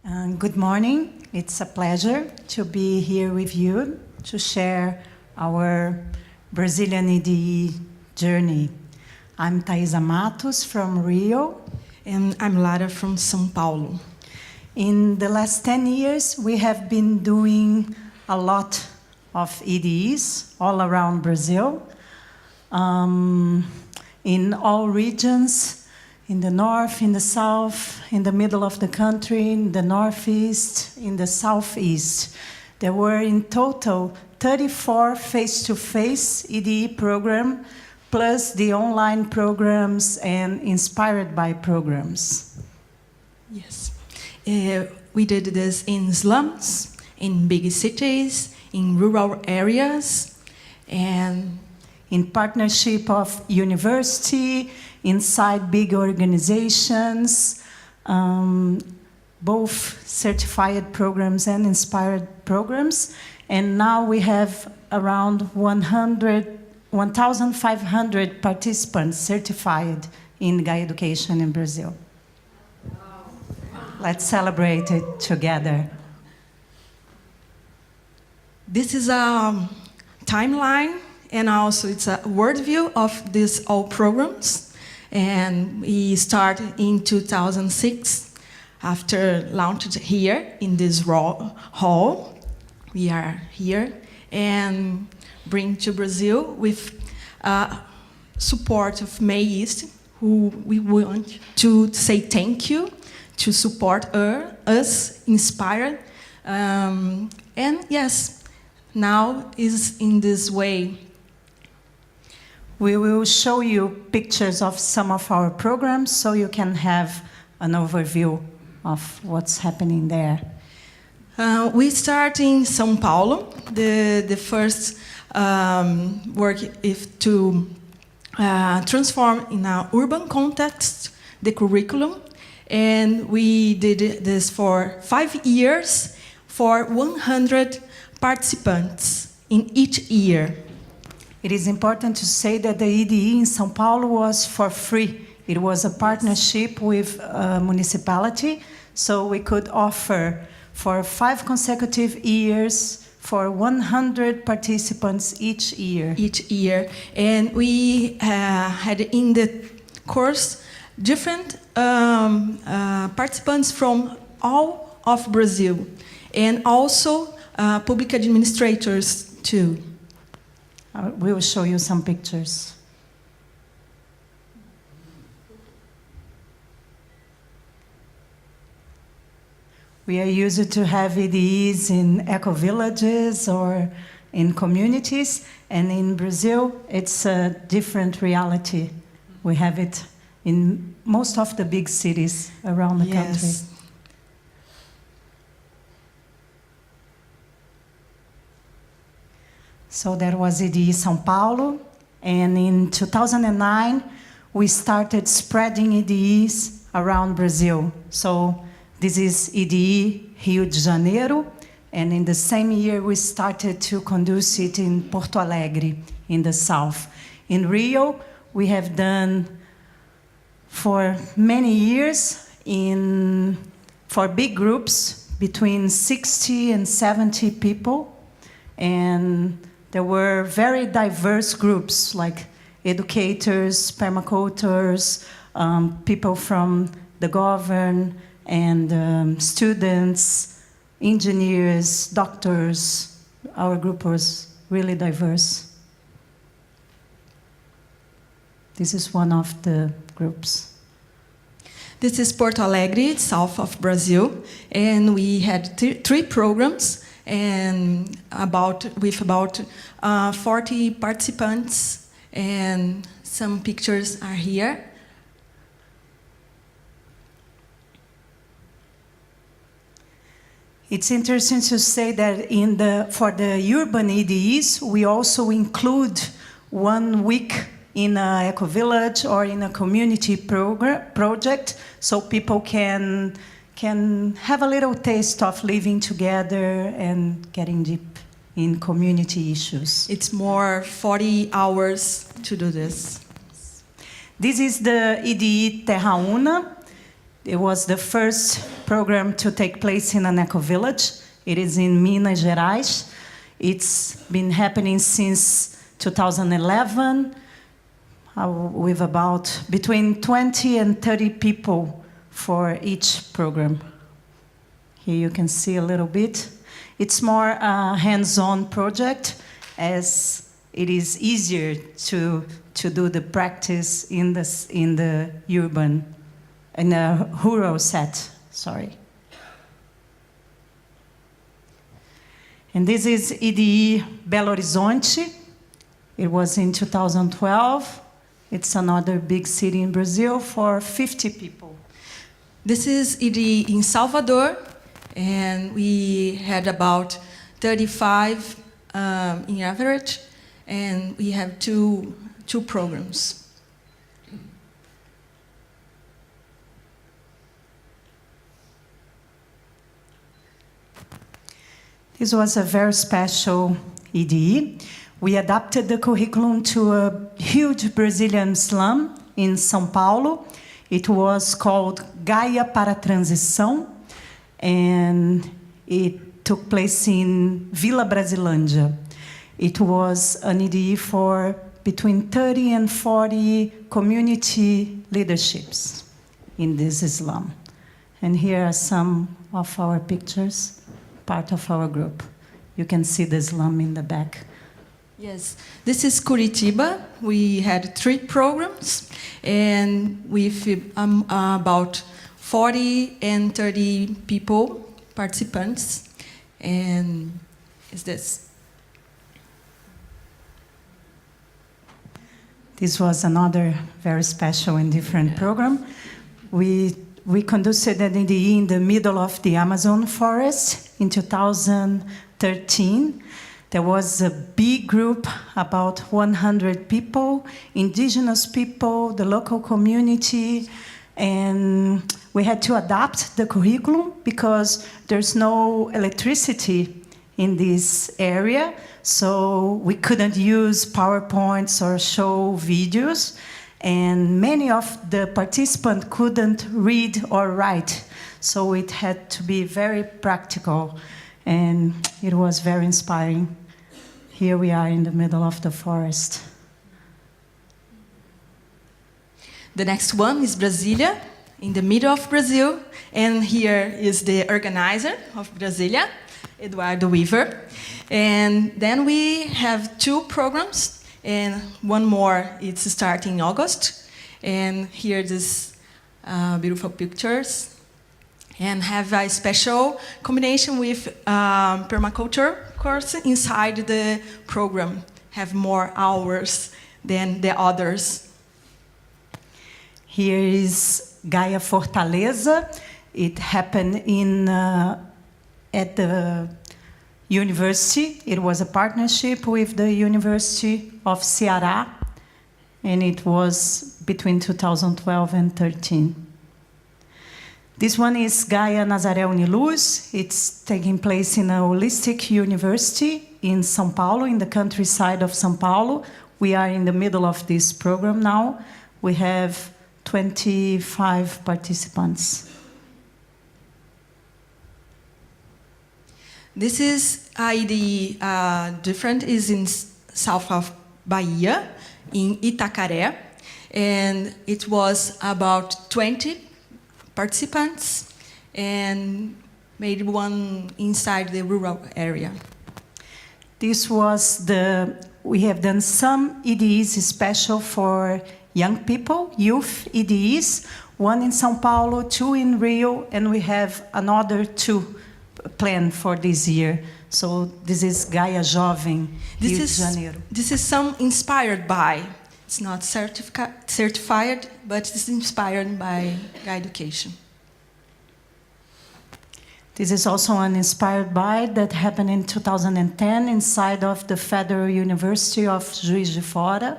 Good morning. It's a pleasure to be here with you to share our Brazilian EDE journey. I'm Taisa Mattos from Rio. And I'm Lara from São Paulo. In the last 10 years, we have been doing a lot of EDEs all around Brazil, in all regions, in the north, in the south, in the middle of the country, in the northeast, in the southeast. There were in total 34 face-to-face EDE programs, plus the online programs and inspired by programs. Yes. We did this in slums, in big cities, in rural areas, and in partnership of university, inside big organizations, both certified programs and inspired programs. And now we have around 1,500 participants certified in Gaia Education in Brazil. Let's celebrate it together. this is a timeline, and also it's a world view of these all programs. And we started in 2006, after launched here in this hall. We are here and bring to Brazil with support of May East, who we want to say thank you, to support us, inspire. And yes, now is in this way. We will show you pictures of some of our programs so you can have an overview of what's happening there. We start in São Paulo. The first work is to transform in an urban context the curriculum. And we did this for 5 years for 100 participants in each year. It is important to say that the EDE in São Paulo was for free. It was a partnership with a municipality, so we could offer for 5 consecutive years for 100 participants each year. Each year. And we had in the course different participants from all of Brazil, and also public administrators too. We will show you some pictures. We are used to have EDEs in eco-villages or in communities, and in Brazil, it's a different reality. We have it in most of the big cities around the country. So that was EDE São Paulo, and in 2009, we started spreading EDEs around Brazil. So this is EDE Rio de Janeiro, and in the same year, we started to conduct it in Porto Alegre, in the south. In Rio, we have done for many years for big groups, between 60 and 70 people, and there were very diverse groups, like educators, permacultures, people from the government, and students, engineers, doctors. Our group was really diverse. This is one of the groups. This is Porto Alegre, south of Brazil, and we had 3 programs, and with about 40 participants, and some pictures are here. It's interesting to say that for the urban EDEs, we also include 1 week in an eco-village or in a community project, so people can have a little taste of living together and getting deep in community issues. It's more 40 hours to do this. This is the EDE Terra Una. It was the first program to take place in an eco-village. It is in Minas Gerais. It's been happening since 2011 with about between 20 and 30 people for each program. Here you can see a little bit. It's more a hands-on project, as it is easier to do the practice in the rural set, sorry. And this is EDE Belo Horizonte. It was in 2012. It's another big city in Brazil for 50 people. This is EDE in Salvador, and we had about 35 in average, and we have two programs. This was a very special EDE. We adapted the curriculum to a huge Brazilian slum in São Paulo. It was called Gaia para a Transição, and it took place in Vila Brasilândia. It was an EDE for between 30 and 40 community leaderships in this slum. And here are some of our pictures, part of our group. You can see the slum in the back. Yes, this is Curitiba. We had 3 programs, and with about 40 and 30 people, participants, and is this. This was another very special and different program. We conducted an EDE in the middle of the Amazon forest in 2013. There was a big group, about 100 people, indigenous people, the local community, and we had to adapt the curriculum because there's no electricity in this area, so we couldn't use PowerPoints or show videos, and many of the participants couldn't read or write, so it had to be very practical, and it was very inspiring. Here we are in the middle of the forest. The next one is Brasília, in the middle of Brazil, and here is the organizer of Brasília, Eduardo Weaver. And then we have 2 programs, and one more, it's starting in August. And here these beautiful pictures. And have a special combination with permaculture course inside the program. Have more hours than the others. Here is Gaia Fortaleza. It happened at the university. It was a partnership with the University of Ceará, and it was between 2012 and 2013. This one is Gaia Nazaré Uniluz. It's taking place in a holistic university in São Paulo, in the countryside of São Paulo. We are in the middle of this program now. We have 25 participants. This is IDE different, is in south of Bahia, in Itacaré, and it was about 20 participants, and made one inside the rural area. This was we have done some EDEs special for young people, youth EDEs, one in São Paulo, 2 in Rio, and we have another 2 planned for this year. So this is Gaia Jovem, Rio de Janeiro. This is some inspired by. It's not certified, but it's inspired by Gaia Education. This is also an inspired by that happened in 2010 inside of the Federal University of Juiz de Fora.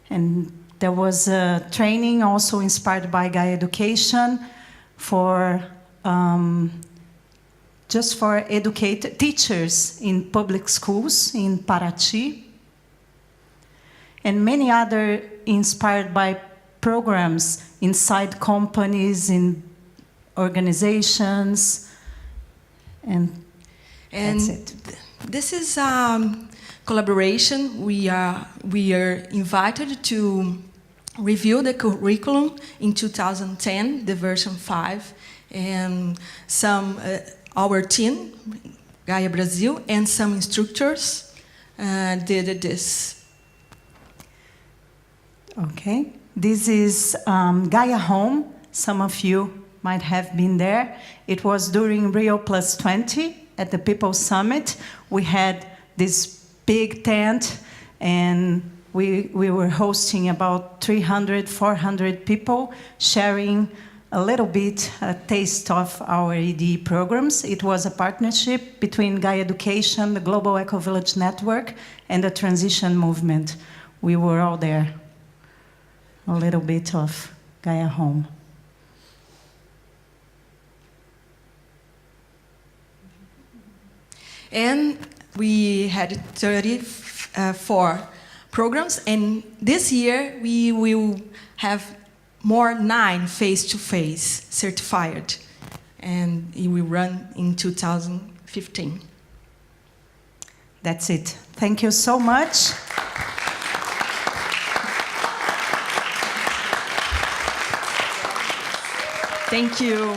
And there was a training also inspired by Gaia Education for just for teachers in public schools in Paraty. And many other inspired by programs inside companies, in organizations, and that's it. This is collaboration. We are invited to review the curriculum in 2010, the version 5, and our team, Gaia Brazil, and some instructors did this. Okay, this is Gaia Home. Some of you might have been there. It was during Rio+20 at the People's Summit. We had this big tent, and we were hosting about 300, 400 people, sharing a little bit, a taste of our ED programs. It was a partnership between Gaia Education, the Global Eco-Village Network, and the Transition Movement. We were all there. A little bit of Gaia Home. And we had 34 programs, and this year we will have more 9 face-to-face certified, and it will run in 2015. That's it. Thank you so much. Thank you.